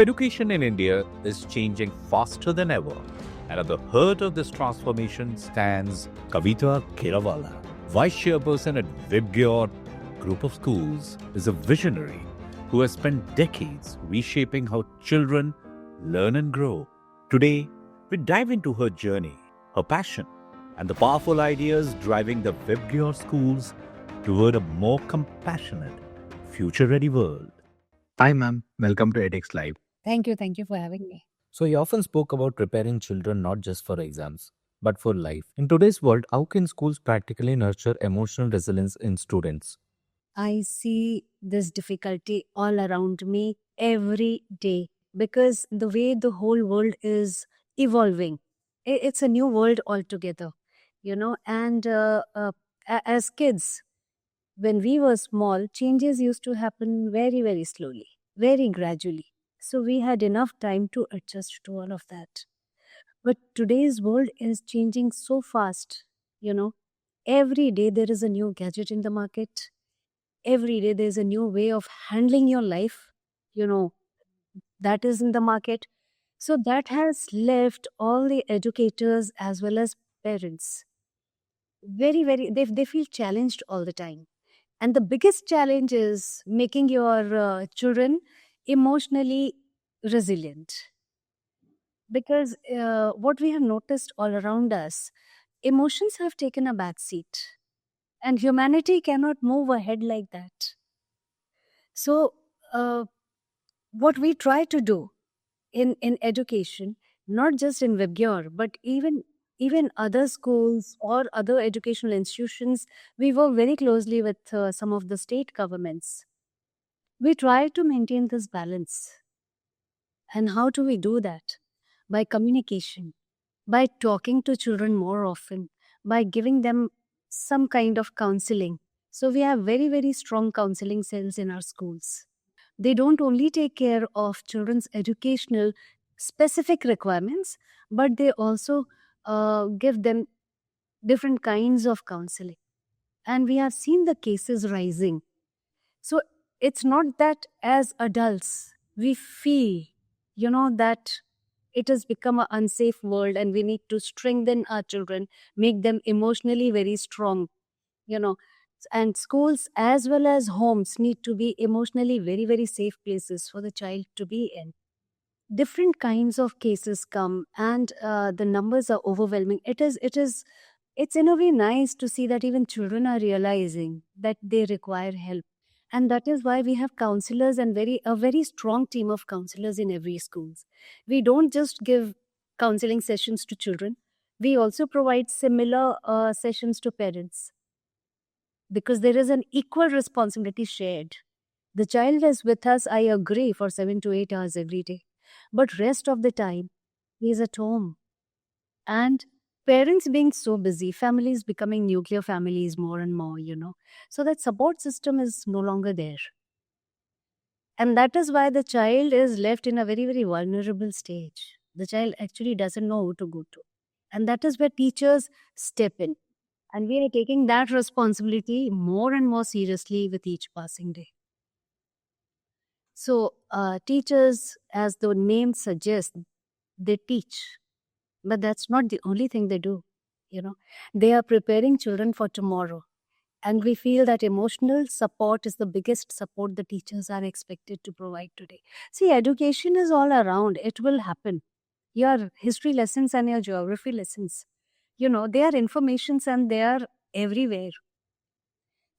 Education in India is changing faster than ever, and at the heart of this transformation stands Kavita Kerawala, Vice Chairperson at Vibgyor Group of Schools, is a visionary who has spent decades reshaping how children learn and grow. Today, we dive into her journey, her passion, and the powerful ideas driving the Vibgyor schools toward a more compassionate, future-ready world. Hi, ma'am. Welcome to edX Live. Thank you. Thank you for having me. So, you often spoke about preparing children not just for exams, but for life. In today's world, how can schools practically nurture emotional resilience in students? I see this difficulty all around me every day because the way the whole world is evolving, it's a new world altogether, And as kids, when we were small, changes used to happen very, very slowly, very gradually. So we had enough time to adjust to all of that. But today's world is changing so fast, you know. Every day there is a new gadget in the market. Every day there's a new way of handling your life, you know, that is in the market. So that has left all the educators as well as parents they feel challenged all the time. And the biggest challenge is making your children emotionally resilient. Because what we have noticed all around us, emotions have taken a back seat, and humanity cannot move ahead like that. So, what we try to do in education, not just in Vibgyor, but even other schools or other educational institutions, we work very closely with some of the state governments. We try to maintain this balance. And how do we do that? By communication, by talking to children more often, by giving them some kind of counseling. So we have very, very strong counseling cells in our schools. They don't only take care of children's educational specific requirements, but they also give them different kinds of counseling. And we have seen the cases rising. So it's not that as adults, we feel, that it has become an unsafe world and we need to strengthen our children, make them emotionally very strong, you know. And schools as well as homes need to be emotionally very, very safe places for the child to be in. Different kinds of cases come, and the numbers are overwhelming. It's in a way nice to see that even children are realizing that they require help. And that is why we have counselors and a very strong team of counselors in every schools. We don't just give counseling sessions to children, we also provide similar sessions to parents, because there is an equal responsibility shared. The child is with us, I agree, for 7 to 8 hours every day, but rest of the time he is at home. And parents being so busy, families becoming nuclear families more and more, so that support system is no longer there. And that is why the child is left in a very, very vulnerable stage. The child actually doesn't know who to go to. And that is where teachers step in. And we are taking that responsibility more and more seriously with each passing day. So, teachers, as the name suggests, they teach. But that's not the only thing they do. They are preparing children for tomorrow. And we feel that emotional support is the biggest support the teachers are expected to provide today. See, education is all around. It will happen. Your history lessons and your geography lessons, they are informations and they are everywhere.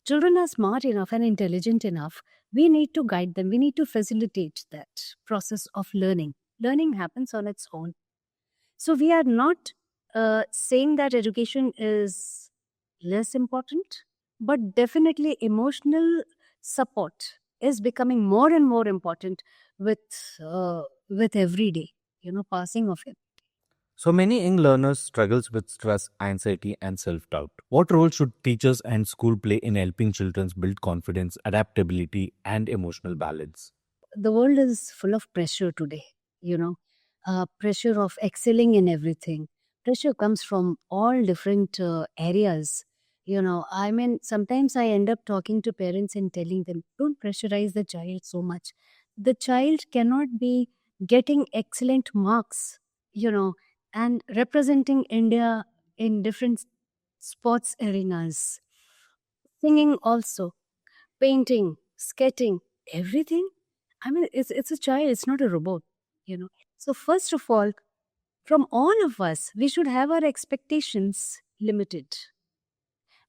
Children are smart enough and intelligent enough. We need to guide them. We need to facilitate that process of learning. Learning happens on its own. So we are not saying that education is less important, but definitely emotional support is becoming more and more important with every day, passing of it. So many young learners struggles with stress, anxiety, and self-doubt. What role should teachers and school play in helping children build confidence, adaptability, and emotional balance? The world is full of pressure today, pressure of excelling in everything. Pressure comes from all different areas. I mean, sometimes I end up talking to parents and telling them, don't pressurize the child so much. The child cannot be getting excellent marks, you know, and representing India in different sports arenas, singing also, painting, sketching, everything. I mean, it's a child, it's not a robot, you know. So first of all, from all of us, we should have our expectations limited.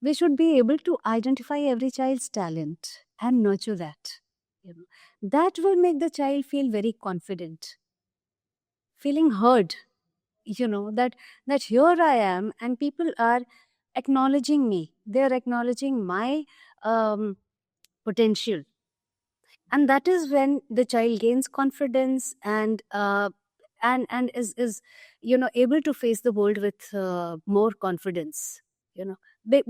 We should be able to identify every child's talent and nurture that. You know, that will make the child feel very confident, feeling heard. That here I am, and people are acknowledging me. They are acknowledging my um, potential, and that is when the child gains confidence and is able to face the world with more confidence. you know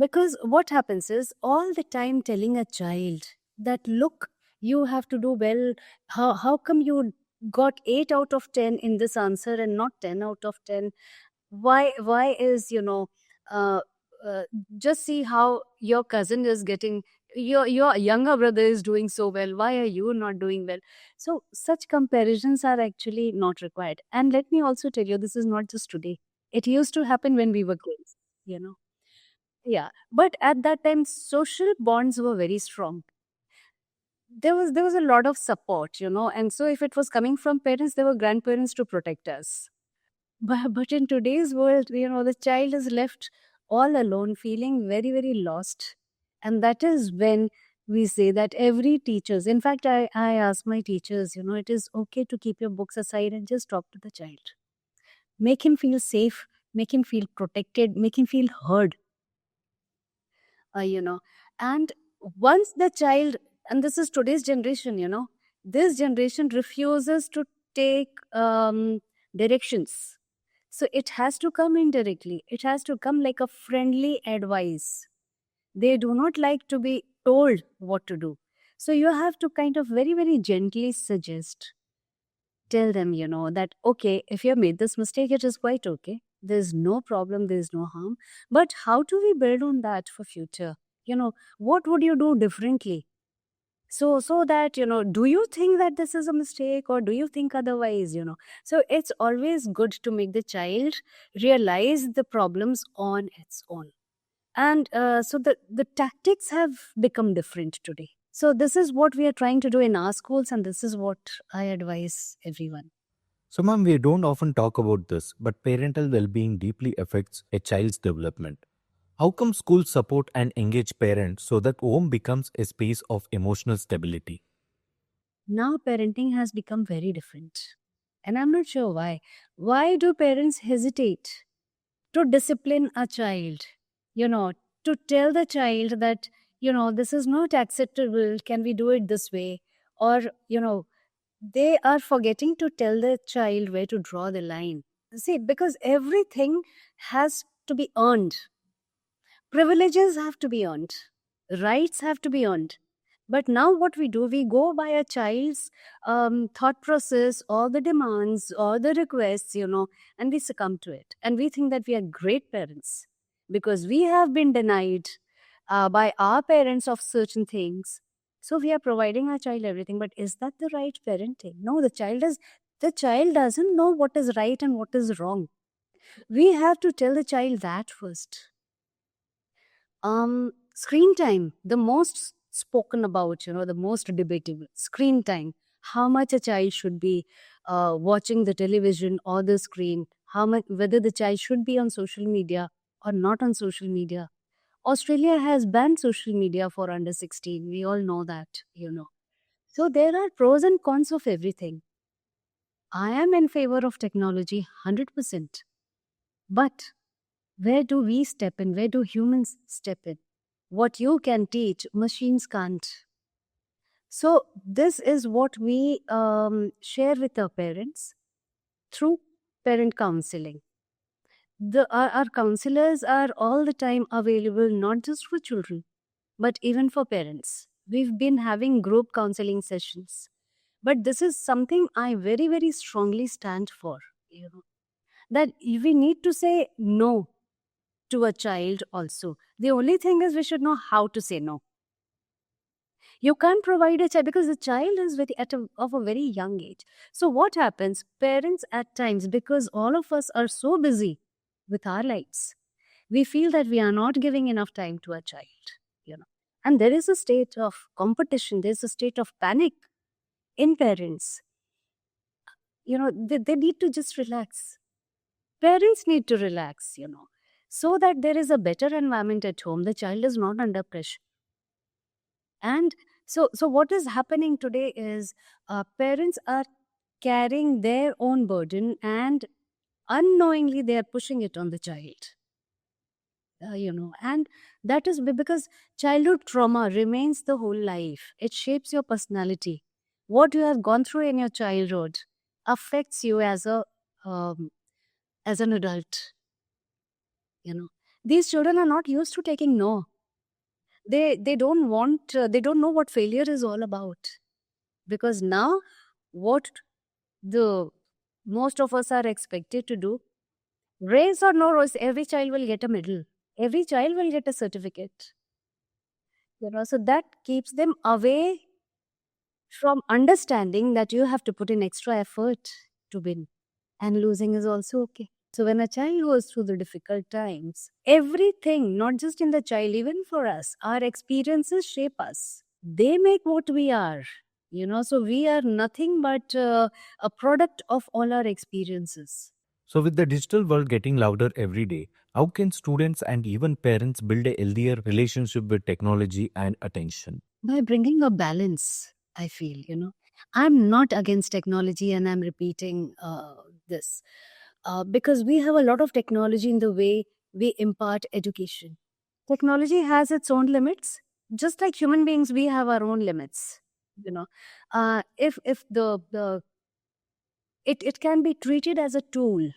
because what happens is, all the time telling a child that, look, you have to do well. How come you got 8 out of 10 in this answer and not 10 out of 10? Why is, uh, uh, just see how your cousin is getting, your younger brother is doing so well, why are you not doing well? So such comparisons are actually not required. And let me also tell you, this is not just today. It used to happen when we were kids, you know yeah, but at that time social bonds were very strong. There was a lot of support, and so if it was coming from parents, there were grandparents to protect us. But in today's world, the child is left all alone, feeling very, very lost. And that is when we say that every teachers, in fact, I ask my teachers, it is okay to keep your books aside and just talk to the child. Make him feel safe, make him feel protected, make him feel heard, uh, you know. And once the child, and this is today's generation, this generation refuses to take directions. So it has to come indirectly. It has to come like a friendly advice. They do not like to be told what to do. So you have to kind of very, very gently suggest, tell them, that, okay, if you have made this mistake, it is quite okay. There's no problem, there's no harm. But how do we build on that for future? What would you do differently? So that, do you think that this is a mistake, or do you think otherwise? So it's always good to make the child realize the problems on its own. And so the tactics have become different today. So this is what we are trying to do in our schools, and this is what I advise everyone. So, ma'am, we don't often talk about this, but parental well being deeply affects a child's development. How come schools support and engage parents so that home becomes a space of emotional stability? Now parenting has become very different, and I'm not sure why. Why do parents hesitate to discipline a child? you know to tell the child that, this is not acceptable, can we do it this way? Or, they are forgetting to tell the child where to draw the line. See, because everything has to be earned. Privileges have to be earned, rights have to be earned. But now what we do, we go by a child's thought process, or the demands, or the requests, and we succumb to it. And we think that we are great parents because we have been denied by our parents of certain things. So we are providing our child everything. But is that the right parenting? No, the child doesn't know what is right and what is wrong. We have to tell the child that first. Screen time, the most spoken about, the most debatable. Screen time, how much a child should be watching the television or the screen, how much, whether the child should be on social media or not on social media. Australia has banned social media for under 16. We all know that. So there are pros and cons of everything. I am in favor of technology 100%. But where do we step in? Where do humans step in? What you can teach, machines can't. So this is what we share with our parents through parent counseling. Our counselors are all the time available, not just for children, but even for parents. We've been having group counseling sessions. But this is something I very, very strongly stand for. That we need to say no to a child also. The only thing is, we should know how to say no. You can't provide a child because the child is of a very young age. So what happens? Parents at times, because all of us are so busy with our lives, we feel that we are not giving enough time to a child, you know. And there is a state of competition, there's a state of panic in parents. They need to just relax. Parents need to relax, so that there is a better environment at home. The child is not under pressure. And so what is happening today is parents are carrying their own burden, and unknowingly they are pushing it on the child. And that is because childhood trauma remains the whole life. It shapes your personality. What you have gone through in your childhood affects you as an adult. These children are not used to taking no. They don't want. They don't know what failure is all about, because now what the most of us are expected to do, raise or no raise, every child will get a medal. Every child will get a certificate. So that keeps them away from understanding that you have to put in extra effort to win, and losing is also okay. So when a child goes through the difficult times, everything, not just in the child, even for us, our experiences shape us. They make what we are. So we are nothing but a product of all our experiences. So, with the digital world getting louder every day, how can students and even parents build a healthier relationship with technology and attention? By bringing a balance, I feel, I'm not against technology, and I'm repeating this because we have a lot of technology in the way we impart education. Technology has its own limits, just like human beings, we have our own limits. If the it can be treated as a tool.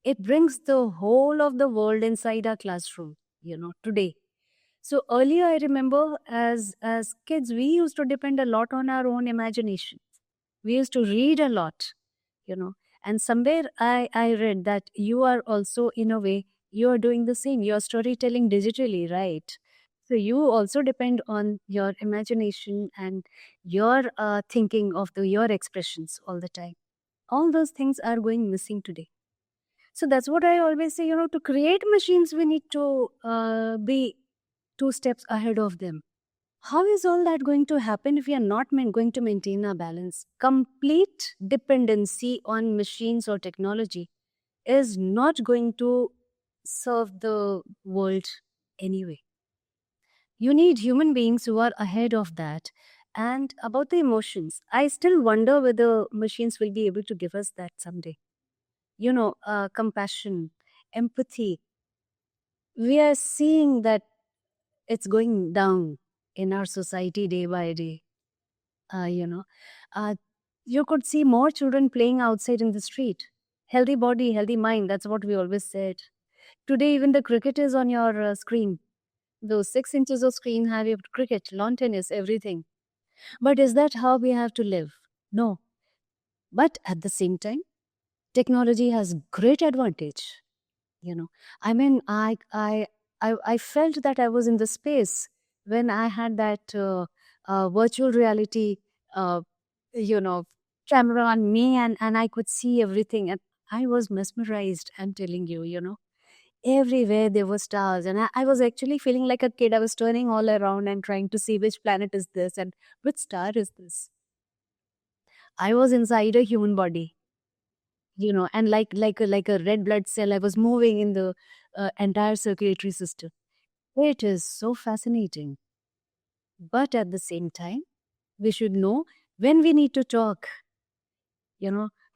It brings the whole of the world inside our classroom, today. So earlier, I remember as kids, we used to depend a lot on our own imagination. We used to read a lot, and somewhere I read that you are also, in a way, you are doing the same. You're storytelling digitally, right? So you also depend on your imagination and your thinking of your expressions all the time. All those things are going missing today. So that's what I always say, to create machines, we need to be 2 steps ahead of them. How is all that going to happen if we are not going to maintain our balance? Complete dependency on machines or technology is not going to serve the world anyway. You need human beings who are ahead of that. And about the emotions, I still wonder whether machines will be able to give us that someday. Compassion, empathy. We are seeing that it's going down in our society day by day. You could see more children playing outside in the street. Healthy body, healthy mind. That's what we always said. Today, even the cricket is on your screen. Those 6 inches of screen have your cricket, lawn tennis, everything. But is that how we have to live? No. But at the same time, technology has great advantage. I mean, I felt that I was in the space when I had that virtual reality, uh, camera on me, and I could see everything, and I was mesmerized. I'm telling you, everywhere there were stars, and I was actually feeling like a kid. I was turning all around and trying to see which planet is this and which star is this. I was inside a human body. And like a red blood cell, I was moving in the entire circulatory system. It is so fascinating. But at the same time, we should know when we need to talk,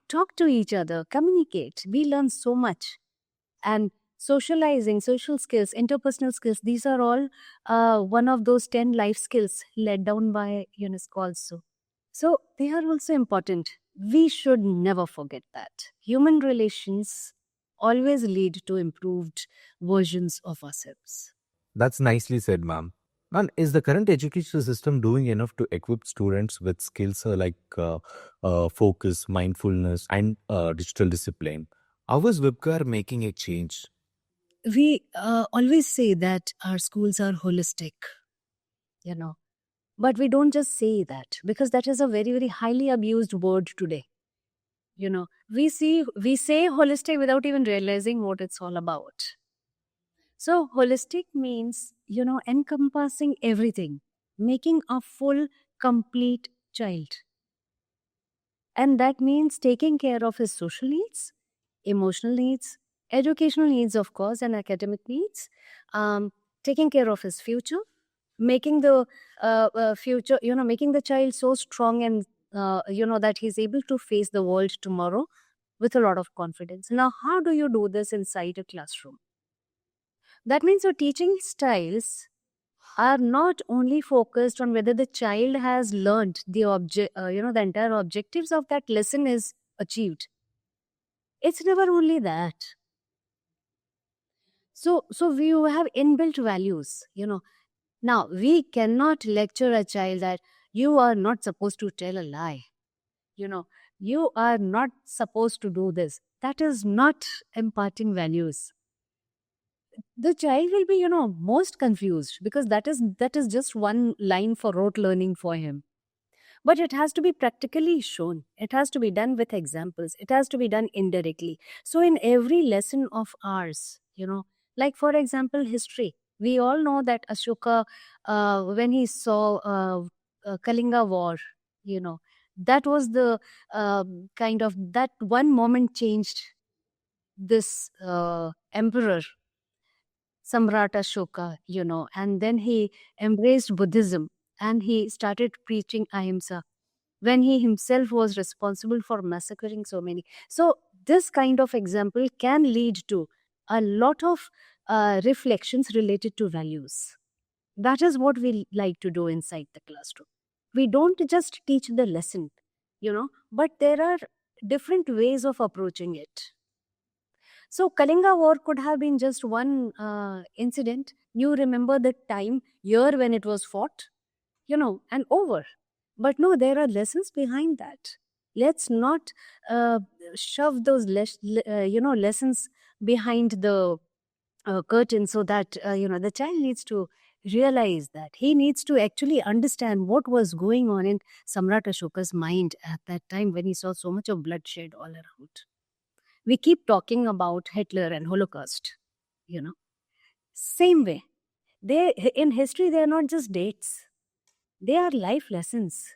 talk to each other, communicate. We learn so much. And socializing, social skills, interpersonal skills, these are all one of those 10 life skills laid down by UNESCO also. So they are also important. We should never forget that. Human relations always lead to improved versions of ourselves. That's nicely said, ma'am. And is the current education system doing enough to equip students with skills like focus, mindfulness, and digital discipline? How is Webcar making a change? We always say that our schools are holistic, you know. But we don't just say that, because that is a very, very highly abused word today. We say holistic without even realizing what it's all about. So holistic means, encompassing everything, making a full, complete child. And that means taking care of his social needs, emotional needs, educational needs, of course, and academic needs, taking care of his future, making the future, making the child so strong and, that he's able to face the world tomorrow with a lot of confidence. Now, how do you do this inside a classroom? That means your teaching styles are not only focused on whether the child has learned the entire objectives of that lesson is achieved. It's never only that. So we have inbuilt values. Now we cannot lecture a child that you are not supposed to tell a lie. You are not supposed to do this. That is not imparting values. The child will be, most confused, because that is just one line for rote learning for him. But it has to be practically shown. It has to be done with examples. It has to be done indirectly. So in every lesson of ours, like for example, history, we all know that Ashoka, when he saw Kalinga War, that was the kind of, that one moment changed this emperor, Samrat Ashoka, and then he embraced Buddhism and he started preaching ahimsa when he himself was responsible for massacring so many. So, this kind of example can lead to a lot of reflections related to values. That is what we like to do inside the classroom. We don't just teach the lesson, but there are different ways of approaching it. So Kalinga War could have been just one incident. You remember the time, year when it was fought, and over. But no, there are lessons behind that. Let's not uh, shove those lessons behind the curtain, so that the child needs to realize that he needs to actually understand what was going on in Samrat Ashoka's mind at that time when he saw so much of bloodshed all around. We keep talking about Hitler and Holocaust, you know. Same way. They in history they are not just dates. They are life lessons.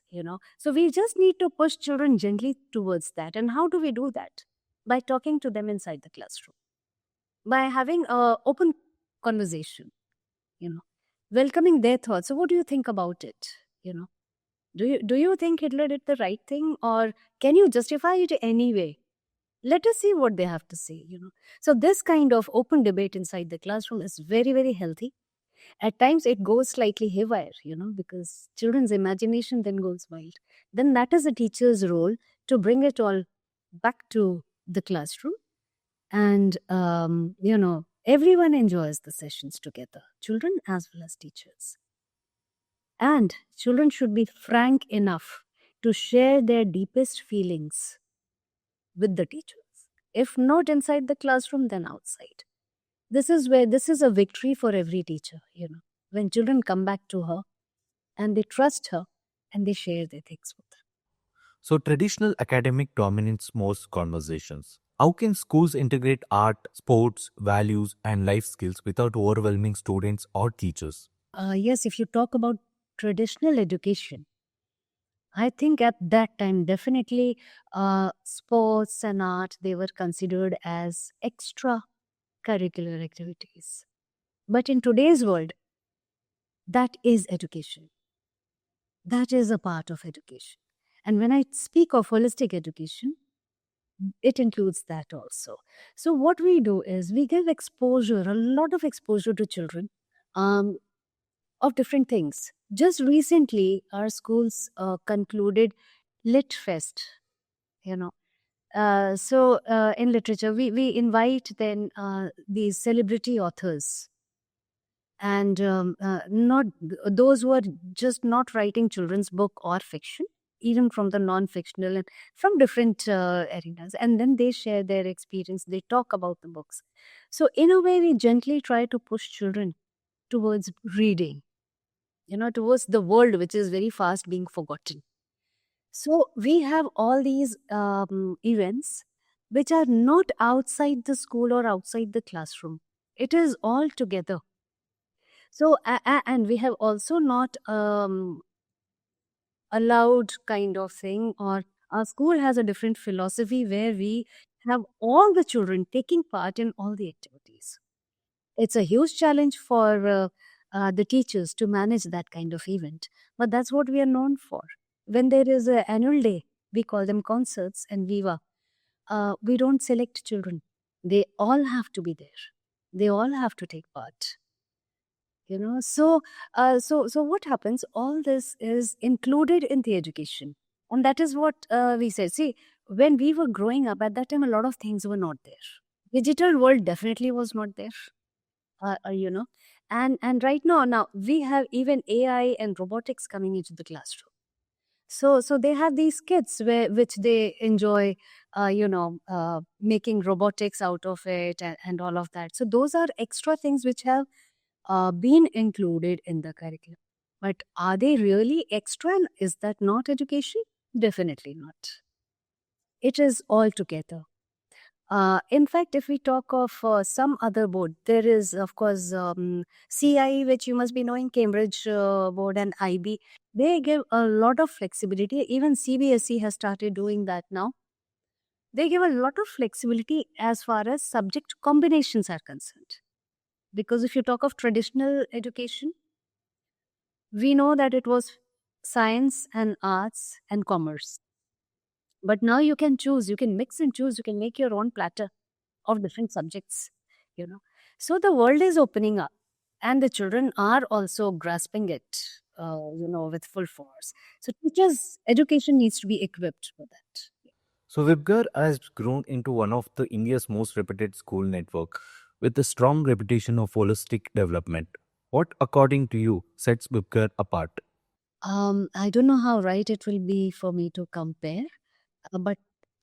So we just need to push children gently towards that. And how do we do that? By talking to them inside the classroom. By having a open conversation, welcoming their thoughts. So what do you think about it? Do you think Hitler did the right thing, or can you justify it anyway? Let us see what they have to say. So this kind of open debate inside the classroom is very, very healthy. At times it goes slightly haywire, because children's imagination then goes wild. Then that is a teacher's role to bring it all back to the classroom. And, everyone enjoys the sessions together, children as well as teachers. And children should be frank enough to share their deepest feelings with the teachers. If not inside the classroom, then outside. This is a victory for every teacher, when children come back to her and they trust her and they share their things with her. So, traditional academic dominates most conversations. How can schools integrate art, sports, values, and life skills without overwhelming students or teachers? Yes, if you talk about traditional education, I think at that time, definitely sports and art, they were considered as extra curricular activities. But in today's world, that is education. That is a part of education. And when I speak of holistic education, it includes that also. So what we do is we give exposure, a lot of exposure to children of different things. Just recently, our schools concluded Lit Fest, you know. So in literature, we invite then these celebrity authors, and not those who are just not writing children's book or fiction, even from the non-fictional and from different arenas, and then they share their experience, they talk about the books. So in a way, we gently try to push children towards reading. towards the world, which is very fast being forgotten. So we have all these events which are not outside the school or outside the classroom. It is all together. So, and we have also not allowed kind of thing, or our school has a different philosophy where we have all the children taking part in all the activities. It's a huge challenge for the teachers to manage that kind of event, but that's what we are known for. When there is an annual day, we call them concerts and viva. We don't select children; they all have to be there. They all have to take part. So what happens? All this is included in the education, and that is what we said. See, when we were growing up at that time, a lot of things were not there. Digital world definitely was not there. You know and right now we have even AI and robotics coming into the classroom. So they have these kits which they enjoy, making robotics out of it, and all of that. So those are extra things which have been included in the curriculum. But are they really extra, and is that not education? Definitely not. It is all together. In fact, if we talk of some other board, there is, of course, CIE, which you must be knowing, Cambridge board, and IB. They give a lot of flexibility. Even CBSE has started doing that now. They give a lot of flexibility as far as subject combinations are concerned. Because if you talk of traditional education, we know that it was science and arts and commerce. But now you can choose, you can mix and choose, you can make your own platter of different subjects, you know. So the world is opening up, and the children are also grasping it, with full force. So teachers' education needs to be equipped for that. So Vibgar has grown into one of the India's most reputed school network with a strong reputation of holistic development. What, according to you, sets Vibgar apart? I don't know how right it will be for me to compare, but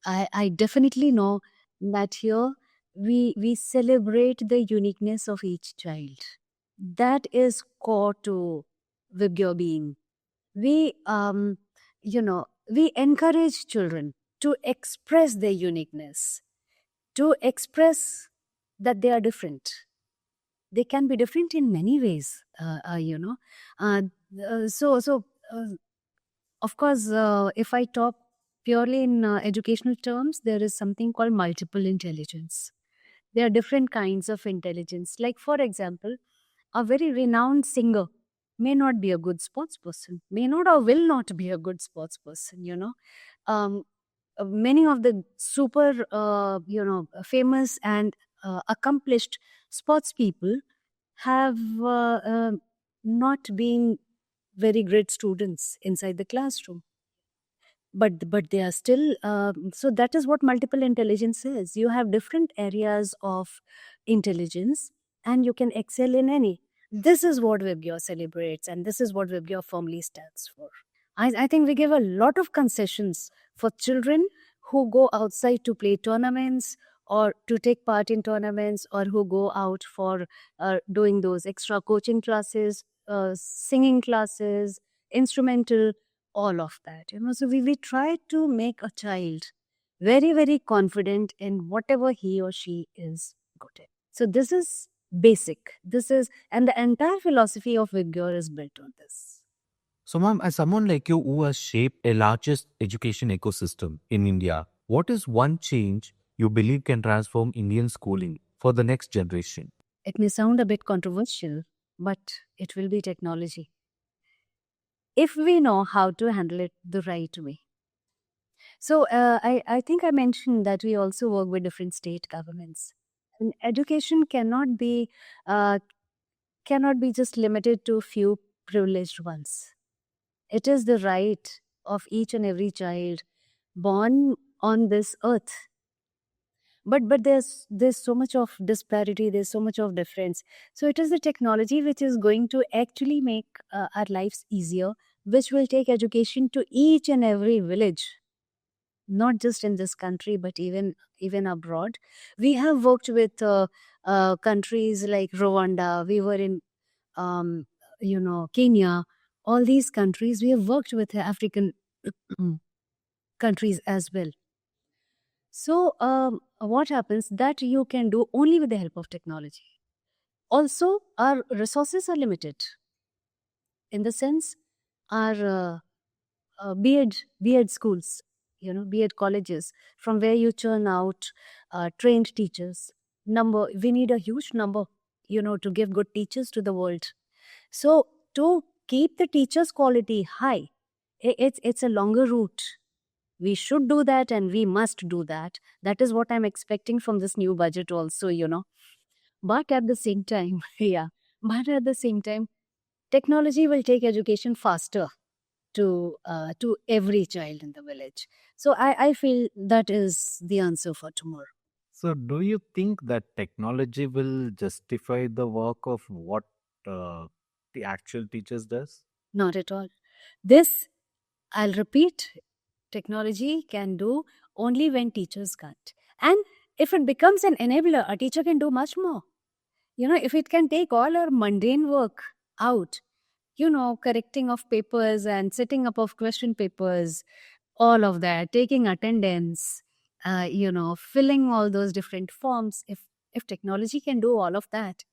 I definitely know that here we celebrate the uniqueness of each child. That is core to Vibgyor being. We we encourage children to express their uniqueness, to express that they are different. They can be different in many ways, uh, so of course, if I talk purely in educational terms, there is something called multiple intelligence. There are different kinds of intelligence. Like, for example, a very renowned singer may not be a good sports person, may not or will not be a good sports person. Um, Many of the super, famous and accomplished sports people have not been very great students inside the classroom, but they are still, so that is what multiple intelligence is. You have different areas of intelligence, and you can excel in any. This is what Vibgyor celebrates, and this is what Vibgyor firmly stands for. I think we give a lot of concessions for children who go outside to play tournaments or to take part in tournaments, or who go out for doing those extra coaching classes, singing classes, instrumental, all of that. So we try to make a child very, very confident in whatever he or she is good at. So this is basic. And the entire philosophy of Vibgyor is built on this. So, ma'am, as someone like you who has shaped a largest education ecosystem in India, what is one change you believe can transform Indian schooling for the next generation? It may sound a bit controversial, but it will be technology, if we know how to handle it the right way. So I think I mentioned that we also work with different state governments. And education uh, cannot be just limited to few privileged ones. It is the right of each and every child born on this earth. But there's so much of disparity, there's so much of difference. So it is the technology which is going to actually make our lives easier, which will take education to each and every village, not just in this country, but even abroad. We have worked with countries like Rwanda. We were in Kenya. all these countries, we have worked with African countries as well. So, what happens that you can do only with the help of technology. Also, our resources are limited. In the sense, our B.Ed schools, B.Ed colleges, from where you churn out trained teachers. We need a huge number, to give good teachers to the world. So to keep the teachers' quality high, it's a longer route. We should do that, and we must do that. That is what I'm expecting from this new budget also. But at the same time, yeah, but at the same time, technology will take education faster to every child in the village. So I feel that is the answer for tomorrow. So, do you think that technology will justify the work of what uh, the actual teachers does? Not at all. This, I'll repeat, technology can do only when teachers can't. And if it becomes an enabler, a teacher can do much more. If it can take all our mundane work out, correcting of papers and setting up of question papers, all of that, taking attendance, filling all those different forms. If technology can do all of that,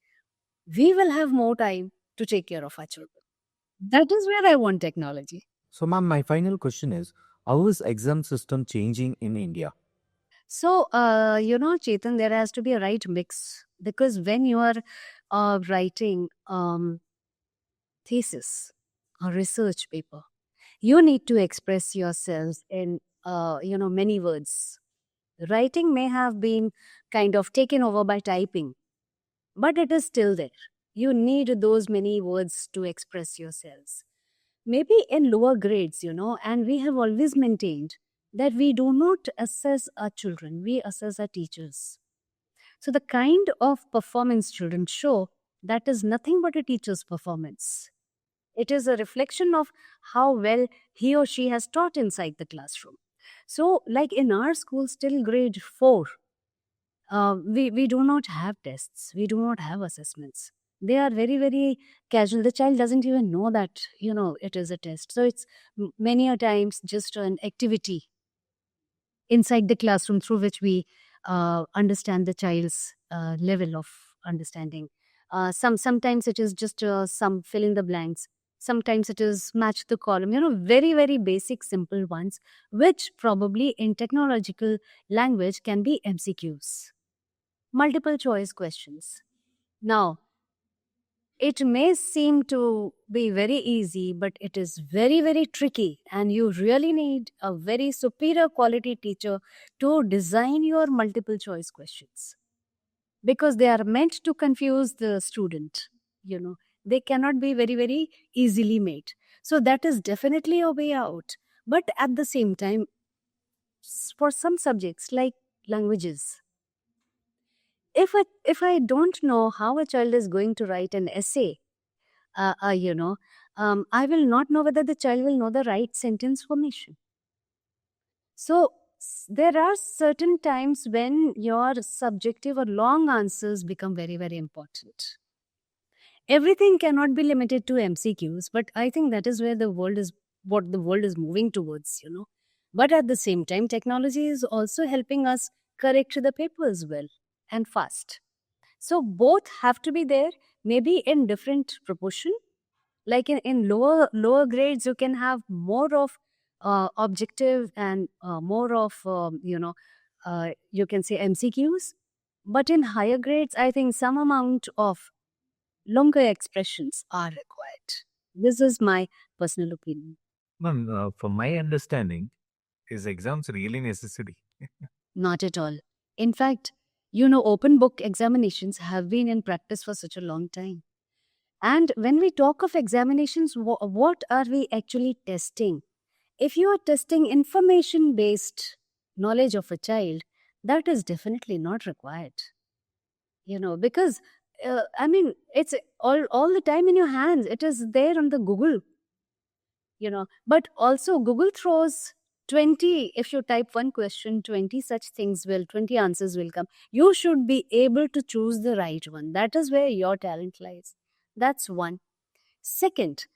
we will have more time to take care of our children. That is where I want technology. So, ma'am, my final question is: how is exam system changing in India? So, Chetan, there has to be a right mix, because when you are writing thesis or research paper, you need to express yourself in many words. Writing may have been kind of taken over by typing, but it is still there. You need those many words to express yourselves. Maybe in lower grades, and we have always maintained that we do not assess our children, we assess our teachers. So the kind of performance children show, that is nothing but a teacher's performance. It is a reflection of how well he or she has taught inside the classroom. So, like in our school, still grade 4, we do not have tests, we do not have assessments. They are very, very casual. The child doesn't even know that, it is a test. So, it's many a times just an activity inside the classroom through which we understand the child's level of understanding. Sometimes it is just some fill in the blanks. Sometimes it is match the column. Very, very basic, simple ones, which probably in technological language can be MCQs, multiple choice questions. Now, it may seem to be very easy, but it is very, very tricky. And you really need a very superior quality teacher to design your multiple choice questions, because they are meant to confuse the student. They cannot be very, very easily made. So that is definitely a way out. But at the same time, for some subjects like languages, if I don't know how a child is going to write an essay, I will not know whether the child will know the right sentence formation. So there are certain times when your subjective or long answers become very, very important. Everything cannot be limited to MCQs, but I think that is where what the world is moving towards. But at the same time, technology is also helping us correct the papers well and fast. So both have to be there, maybe in different proportion. Like in lower grades, you can have more of objective and more of you can say MCQs. But in higher grades, I think some amount of longer expressions are required. This is my personal opinion. Ma'am, from my understanding, is exams really necessary? Not at all. In fact, open book examinations have been in practice for such a long time. And when we talk of examinations, what are we actually testing? If you are testing information based knowledge of a child, that is definitely not required. Because it's all the time in your hands. It is there on the Google. But also Google throws 20, if you type one question, 20 such things 20 answers will come. You should be able to choose the right one. That is where your talent lies. That's one. Second,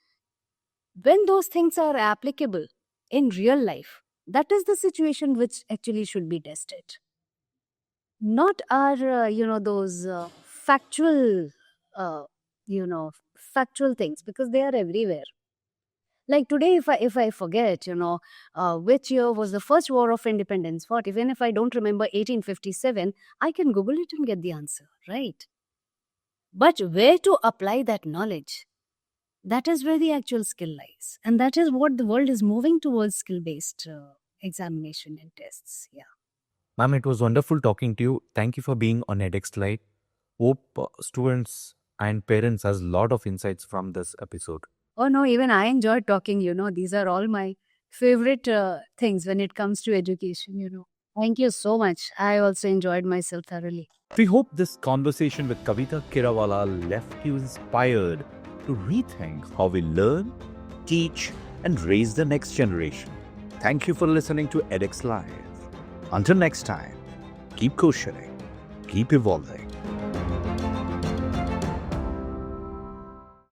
when those things are applicable in real life, that is the situation which actually should be tested. Not our, those factual, uh, factual things, because they are everywhere. Like today, if I forget, which year was the first war of independence fought, even if I don't remember 1857, I can Google it and get the answer, right? But where to apply that knowledge? That is where the actual skill lies. And that is what the world is moving towards, skill-based examination and tests. Yeah. Ma'am, it was wonderful talking to you. Thank you for being on edX Lite. Hope students and parents has a lot of insights from this episode. Oh no, even I enjoyed talking, these are all my favorite things when it comes to education. Thank you so much. I also enjoyed myself thoroughly. We hope this conversation with Kavita Kirawala left you inspired to rethink how we learn, teach, and raise the next generation. Thank you for listening to edX Live. Until next time, keep questioning, keep evolving.